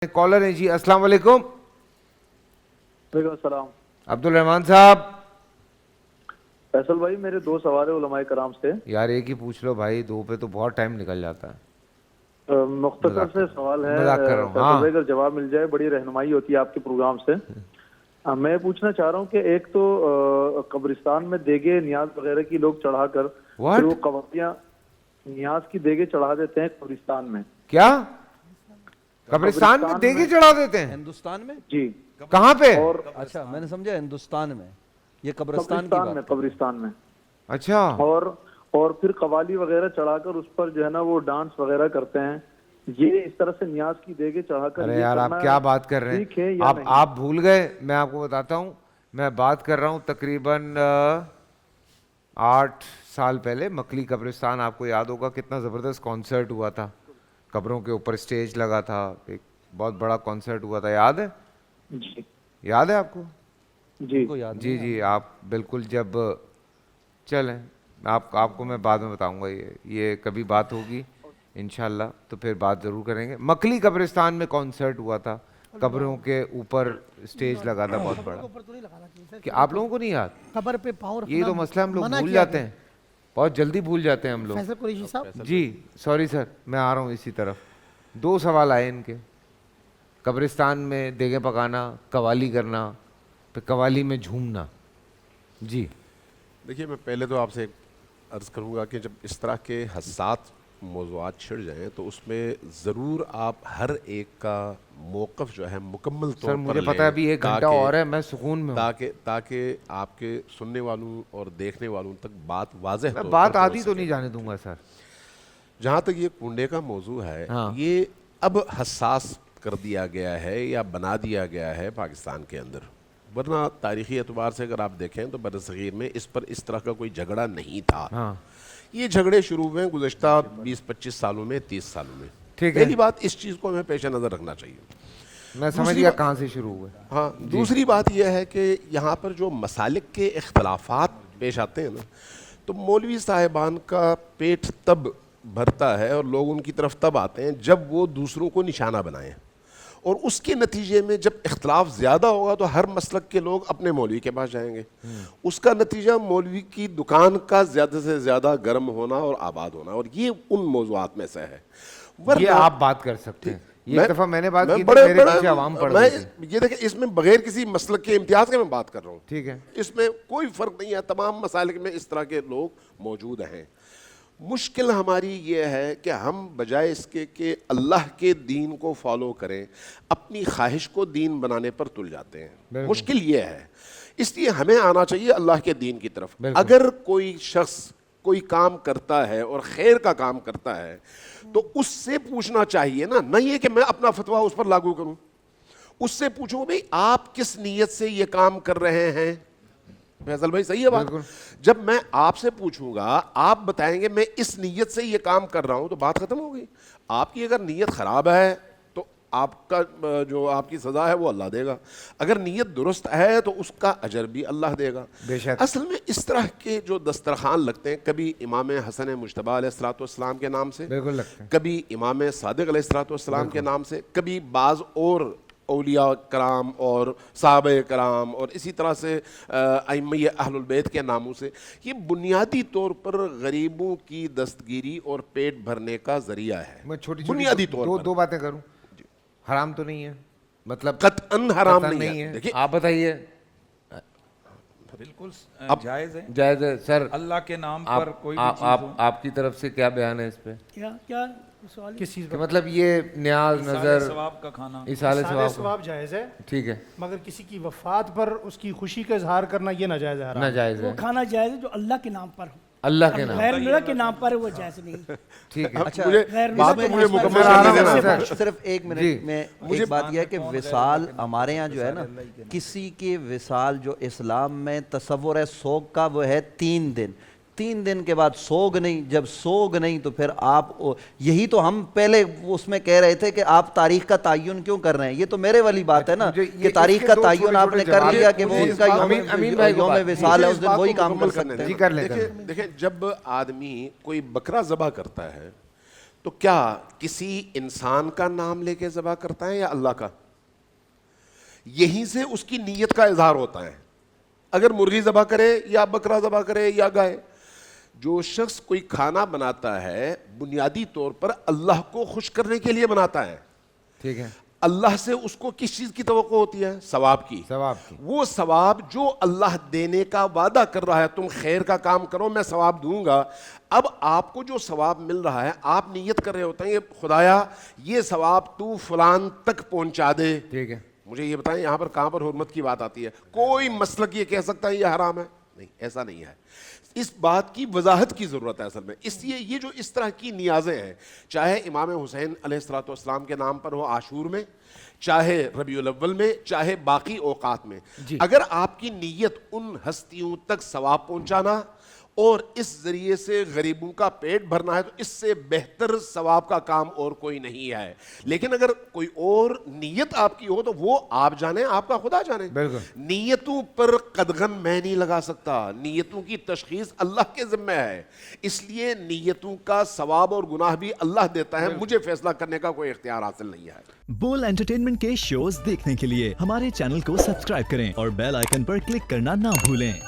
Collar ہیں جی. السلام علیکم. وعلیکم السلام. عبد الرحمان صاحب. فیصل بھائی میرے دو سوال ہے علماء کرام سے. یار ایک ہی پوچھ لو بھائی, دو پہ تو بہت ٹائم نکل جاتا ہے. مختصر سے سوال ہے مذاق کر رہا ہوں. فیصل بھائی, اگر جواب مل جائے بڑی رہنمائی ہوتی ہے آپ کے پروگرام سے. میں پوچھنا چاہ رہا ہوں کہ ایک تو قبرستان میں دیگے نیاز وغیرہ کی لوگ چڑھا کر پھر وہ قوالیاں نیاز کی دیگے چڑھا دیتے ہیں قبرستان میں. کیا قبرستان میں دیگے چڑھا دیتے ہیں؟ ہندوستان میں؟ جی. کہاں پہ؟ اور اچھا میں نے سمجھا ہندوستان میں, یہ قبرستان کی قبرستان میں. بات. قبرستان میں. اچھا. اور پھر قوالی وغیرہ چڑھا کر اس پر جو ہے نا وہ ڈانس وغیرہ کرتے ہیں. یہ اس طرح سے نیاز کی دیگے چڑھا کر. ارے یار آپ کیا بات کر رہے ہیں, آپ بھول گئے. میں آپ کو بتاتا ہوں, میں بات کر رہا ہوں تقریباً 8 سال پہلے مکلی قبرستان. آپ کو یاد ہوگا کتنا زبردست کانسرٹ ہوا تھا, قبروں کے اوپر اسٹیج لگا تھا, ایک بہت بڑا کانسرٹ ہوا تھا, یاد ہے؟ جی یاد ہے آپ کو؟ جی جی جی آپ بالکل. جب چلیں آپ کو میں بعد میں بتاؤں گا, یہ کبھی بات ہوگی انشاءاللہ تو پھر بات ضرور کریں گے. مکلی قبرستان میں کانسرٹ ہوا تھا, قبروں کے اوپر اسٹیج لگا تھا بہت بڑا. کہ آپ لوگوں کو نہیں یاد؟ قبر پہ پاؤں رکھنا یہ تو مسئلہ ہم لوگ بھول جاتے ہیں, بہت جلدی بھول جاتے ہیں ہم لوگ. فیصل قریشی صاحب. جی سوری سر, میں آ رہا ہوں اسی طرف. 2 سوال آئے ان کے. قبرستان میں دیگیں پکانا, قوالی کرنا, پھر قوالی میں جھومنا. جی دیکھیے, میں پہلے تو آپ سے عرض کروں گا کہ جب اس طرح کے حساس موضوعات چھڑ جائیں تو اس میں ضرور آپ ہر ایک کا موقف جو ہے مکمل طور پر لیں. مجھے پتا ہے ابھی 1 گھنٹہ اور ہے, میں سکون میں ہوں. تاکہ آپ کے سننے والوں اور دیکھنے والوں تک بات واضح طور پر بات آدھی تو نہیں جانے دوں گا سر. جہاں تک یہ کنڈے کا موضوع ہے, یہ اب حساس کر دیا گیا ہے یا بنا دیا گیا ہے پاکستان کے اندر, ورنہ تاریخی اعتبار سے اگر آپ دیکھیں تو برصغیر میں اس پر اس طرح کا کوئی جھگڑا نہیں تھا. یہ جھگڑے شروع ہوئے گزشتہ 20-25 سالوں میں, 30 سالوں میں. پہلی بات اس چیز کو ہمیں پیش نظر رکھنا چاہیے. میں سمجھ گیا کہاں سے شروع ہوئے. ہاں, دوسری بات یہ ہے کہ یہاں پر جو مسالک کے اختلافات پیش آتے ہیں نا, تو مولوی صاحبان کا پیٹ تب بھرتا ہے اور لوگ ان کی طرف تب آتے ہیں جب وہ دوسروں کو نشانہ بنائیں, اور اس کے نتیجے میں جب اختلاف زیادہ ہوگا تو ہر مسلک کے لوگ اپنے مولوی کے پاس جائیں گے. اس کا نتیجہ مولوی کی دکان کا زیادہ سے زیادہ گرم ہونا اور آباد ہونا, اور یہ ان موضوعات میں سے ہے. یہ آپ بات کر سکتے ہیں. یہ ایک دفعہ میں نے بات کی تھی, میرے پیچھے عوام پڑ گئی تھی. یہ دیکھیں, اس میں بغیر کسی مسلک کے امتیاز کے میں بات کر رہا ہوں. ٹھیک ہے, اس میں کوئی فرق نہیں ہے, تمام مسالک میں اس طرح کے لوگ موجود ہیں. مشکل ہماری یہ ہے کہ ہم بجائے اس کے کہ اللہ کے دین کو فالو کریں, اپنی خواہش کو دین بنانے پر تل جاتے ہیں. مشکل یہ ہے, اس لیے ہمیں آنا چاہیے اللہ کے دین کی طرف. اگر کوئی شخص کوئی کام کرتا ہے اور خیر کا کام کرتا ہے تو اس سے پوچھنا چاہیے نا, نہ یہ کہ میں اپنا فتویٰ اس پر لاگو کروں. اس سے پوچھو بھئی آپ کس نیت سے یہ کام کر رہے ہیں. فیصل بھائی صحیح ہے بات. جب میں آپ سے پوچھوں گا, آپ بتائیں گے میں اس نیت سے یہ کام کر رہا ہوں, تو بات ختم ہو گئی. آپ کی اگر نیت خراب ہے تو آپ کا جو آپ کی سزا ہے وہ اللہ دے گا, اگر نیت درست ہے تو اس کا اجر بھی اللہ دے گا. اصل میں اس طرح کے جو دسترخوان لگتے ہیں, کبھی امام حسن مجتبیٰ علیہ الصلوۃ والسلام کے نام سے, کبھی امام صادق علیہ الصلوۃ والسلام کے نام سے, کبھی بعض اور اولیاء کرام اور صحابہ کرام اور اسی طرح سے ائمہ اہل البیت کے ناموں سے, یہ بنیادی طور پر غریبوں کی دستگیری اور پیٹ بھرنے کا ذریعہ ہے. میں بنیادی طور پر دو باتیں کروں. حرام تو نہیں ہے, مطلب قطعاً حرام نہیں ہے. دیکھیے آپ بتائیے. بالکل جائز ہے, جائز ہے سر. اللہ کے نام پر کوئی بھی چیز ہو. آپ کی طرف سے کیا بیان ہے اس پہ؟ کیا سوال کس چیز کا مطلب یہ نیاز نظر ثواب کا کھانا, ایصال ثواب جائز ہے, ٹھیک ہے, مگر کسی کی وفات پر اس کی خوشی کا اظہار کرنا یہ ناجائز ہے. ناجائز ہے. وہ کھانا جائز ہے جو اللہ کے نام پر ہو, اللہ کے نام, غیر اللہ کے نام پر وہ جائز نہیں. ٹھیک ہے. اچھا مجھے مکمل کرنے دینا. صرف 1 منٹ میں ایک بات یہ ہے کہ وصال ہمارے یہاں جو ہے نا, کسی کے وصال جو اسلام میں تصور ہے سوگ کا, وہ ہے 3 دن. 3 دن کے بعد سوگ نہیں, جب سوگ نہیں تو پھر آپ, یہی تو ہم پہلے اس میں کہہ رہے تھے کہ آپ تاریخ کا تعین کیوں کر رہے ہیں. یہ تو میرے والی بات ہے نا کہ تاریخ کا تعین آپ نے کر لیا کہ وہ ان کا یوم وصال ہے, اس دن وہی کام کر سکتے ہیں. دیکھیں جب آدمی کوئی بکرا ذبح کرتا ہے تو کیا کسی انسان کا نام لے کے ذبح کرتا ہے یا اللہ کا؟ یہیں سے اس کی نیت کا اظہار ہوتا ہے. اگر مرغی ذبح کرے یا بکرا ذبح کرے یا گائے، جو شخص کوئی کھانا بناتا ہے بنیادی طور پر اللہ کو خوش کرنے کے لیے بناتا ہے. ٹھیک ہے. اللہ سے اس کو کس چیز کی توقع ہوتی ہے؟ ثواب کی. ثواب کی. وہ ثواب جو اللہ دینے کا وعدہ کر رہا ہے، تم خیر کا کام کرو میں ثواب دوں گا. اب آپ کو جو ثواب مل رہا ہے آپ نیت کر رہے ہوتے ہیں خدایا یہ ثواب تو فلان تک پہنچا دے. ٹھیک ہے. مجھے یہ بتائیں یہاں پر کہاں پر حرمت کی بات آتی ہے؟ کوئی مسلک یہ کہہ سکتا ہے یہ حرام ہے؟ نہیں، ایسا نہیں ہے. اس بات کی وضاحت کی ضرورت ہے اصل میں. اس لیے یہ جو اس طرح کی نیازیں ہیں، چاہے امام حسین علیہ الصلوۃ والسلام کے نام پر ہو عاشور میں، چاہے ربیع الاول میں، چاہے باقی اوقات میں، اگر آپ کی نیت ان ہستیوں تک ثواب پہنچانا اور اس ذریعے سے غریبوں کا پیٹ بھرنا ہے تو اس سے بہتر ثواب کا کام اور کوئی نہیں ہے. لیکن اگر کوئی اور نیت آپ کی ہو تو وہ آپ جانے، آپ کا خدا جانے. نیتوں پر قدغن میں نہیں لگا سکتا، نیتوں کی تشخیص اللہ کے ذمہ ہے. اس لیے نیتوں کا ثواب اور گناہ بھی اللہ دیتا ہے، مجھے فیصلہ کرنے کا کوئی اختیار حاصل نہیں ہے. بول انٹرٹینمنٹ کے شوز دیکھنے کے لیے ہمارے چینل کو سبسکرائب کریں اور بیل آئیکن پر کلک کرنا نہ بھولیں.